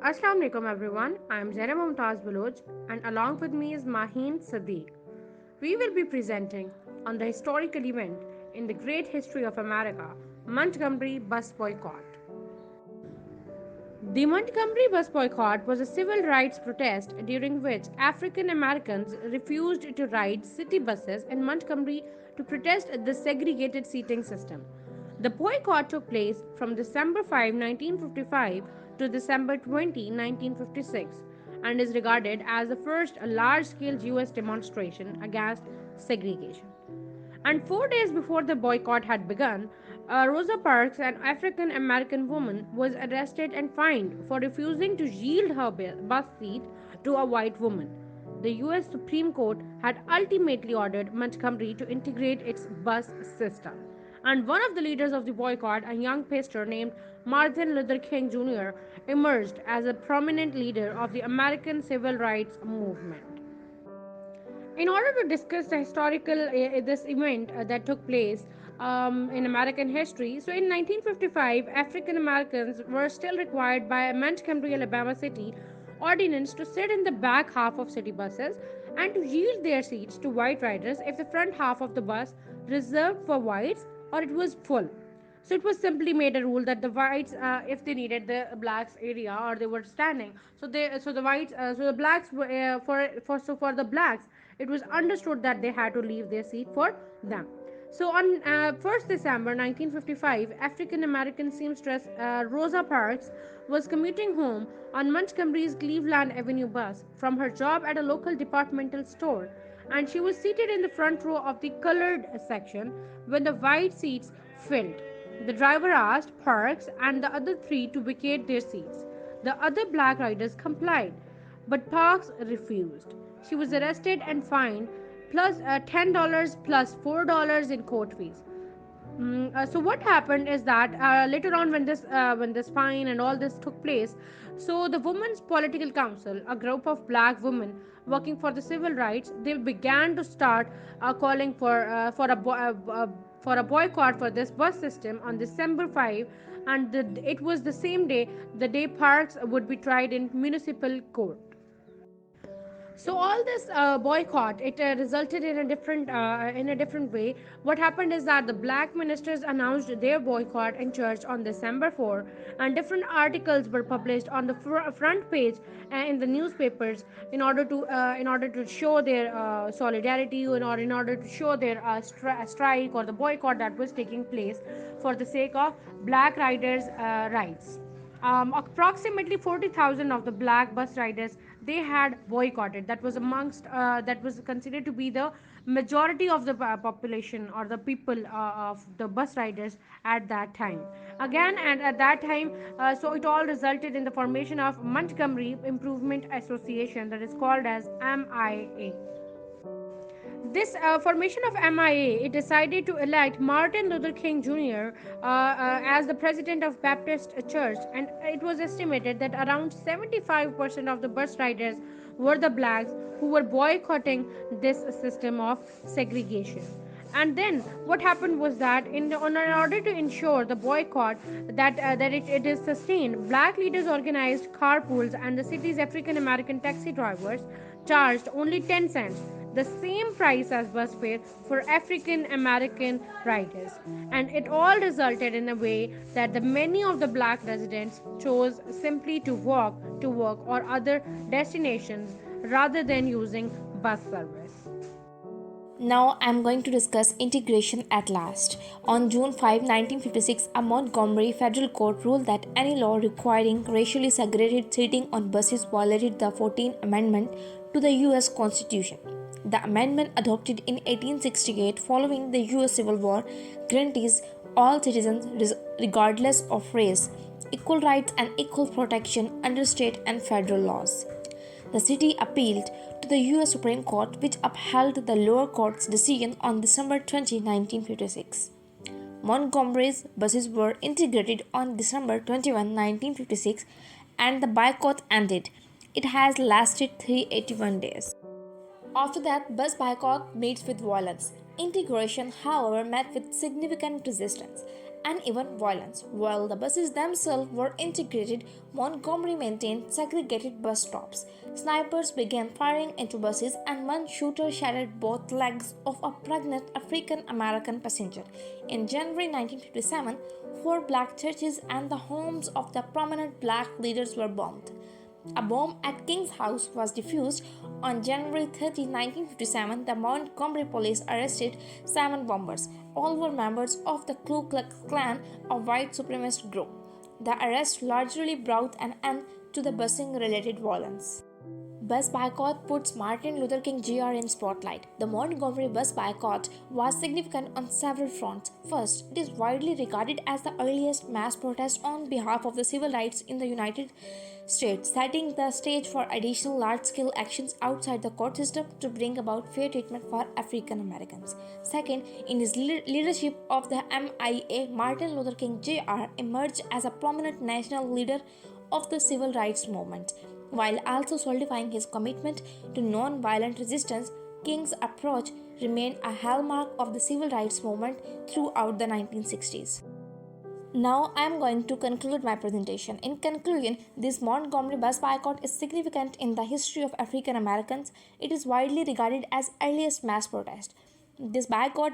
Assalamu alaikum everyone. I am Zainab Mumtaz Baloch and along with me is Maheen Sadiq. We will be presenting on the historical event in the great history of America, Montgomery Bus Boycott. The Montgomery Bus Boycott was a civil rights protest during which African Americans refused to ride city buses in Montgomery to protest the segregated seating system. The boycott took place from December 5, 1955 to December 20, 1956 and is regarded as the first large scale US demonstration against segregation. And 4 days before the boycott had begun, Rosa Parks, an African American woman, was arrested and fined for refusing to yield her bus seat to a white woman. The US Supreme Court had ultimately ordered Montgomery to integrate its bus system. And one of the leaders of the boycott, a young pastor named Martin Luther King Jr., emerged as a prominent leader of the American civil rights movement. In order to discuss the historical this event that took place in American history, so in 1955, African Americans were still required by a Montgomery, Alabama city ordinance to sit in the back half of city buses and to yield their seats to white riders if the front half of the bus reserved for whites or it was full. So it was simply made a rule that the whites, if they needed the blacks area or they were standing, so the whites, so the blacks were for the blacks, it was understood that they had to leave their seat for them. So on 1st December 1955, African American seamstress Rosa Parks was commuting home on Montgomery's Cleveland Avenue bus from her job at a local departmental store, and she was seated in the front row of the colored section when the white seats filled. The driver asked Parks and the other three to vacate their seats. The other black riders complied, but Parks refused. She was arrested and fined plus $10 plus $4 in court fees. So what happened is that later on, when this fine and all this took place, so the Women's Political Council, a group of black women working for the civil rights, they began to start calling for a boycott for this bus system on December 5, and it was the same day, the day Parks would be tried in municipal court. So all this boycott, it resulted in a different way. What happened is that the black ministers announced their boycott in church on December 4, and different articles were published on the front page in the newspapers in order to show their solidarity, or in order to show their strike or the boycott that was taking place for the sake of black riders' rights. Approximately 40,000 of the black bus riders, they had boycotted. That was considered to be the majority of the population or the people of the bus riders at that time. Again, and at that time, so it all resulted in the formation of Montgomery Improvement Association, that is called as MIA. This formation of MIA, it decided to elect Martin Luther King Jr. As the president of Baptist Church, and it was estimated that around 75% of the bus riders were the blacks who were boycotting this system of segregation. And then what happened was that in order to ensure the boycott that it is sustained, black leaders organized carpools, and the city's African American taxi drivers charged only 10 cents, the same price as bus fare for African American riders. And it all resulted in a way that the many of the black residents chose simply to walk to work or other destinations rather than using bus service. Now I'm going to discuss integration at last. On June 5, 1956, a Montgomery federal court ruled that any law requiring racially segregated seating on buses violated the 14th Amendment to the US Constitution. The amendment, adopted in 1868 following the US Civil War, guarantees all citizens, regardless of race, equal rights and equal protection under state and federal laws. The city appealed to the US Supreme Court, which upheld the lower court's decision on December 20, 1956. Montgomery's buses were integrated on December 21, 1956, and the boycott ended. It has lasted 381 days. After that, bus boycott meets with violence. Integration, however, met with significant resistance. and even violence. While the buses themselves were integrated, Montgomery maintained segregated bus stops. Snipers began firing into buses, and one shooter shattered both legs of a pregnant African American passenger. In January 1957, four black churches and the homes of the prominent black leaders were bombed. A bomb at King's House was defused. On January 30, 1957. The Montgomery police arrested seven bombers. All were members of the Ku Klux Klan, a white supremacist group. The arrest largely brought an end to the busing related violence. Bus boycott puts Martin Luther King Jr. in spotlight. The Montgomery bus boycott was significant on several fronts. First, it is widely regarded as the earliest mass protest on behalf of the civil rights in the United States, setting the stage for additional large-scale actions outside the court system to bring about fair treatment for African Americans. Second, in his leadership of the MIA, Martin Luther King Jr. emerged as a prominent national leader of the civil rights movement. While also solidifying his commitment to non-violent resistance, King's approach remained a hallmark of the civil rights movement throughout the 1960s. Now I am going to conclude my presentation. In conclusion, this Montgomery bus boycott is significant in the history of African Americans. It is widely regarded as earliest mass protest. This boycott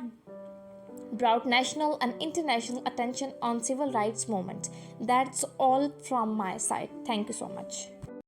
brought national and international attention on civil rights movement. That's all from my side. Thank you so much.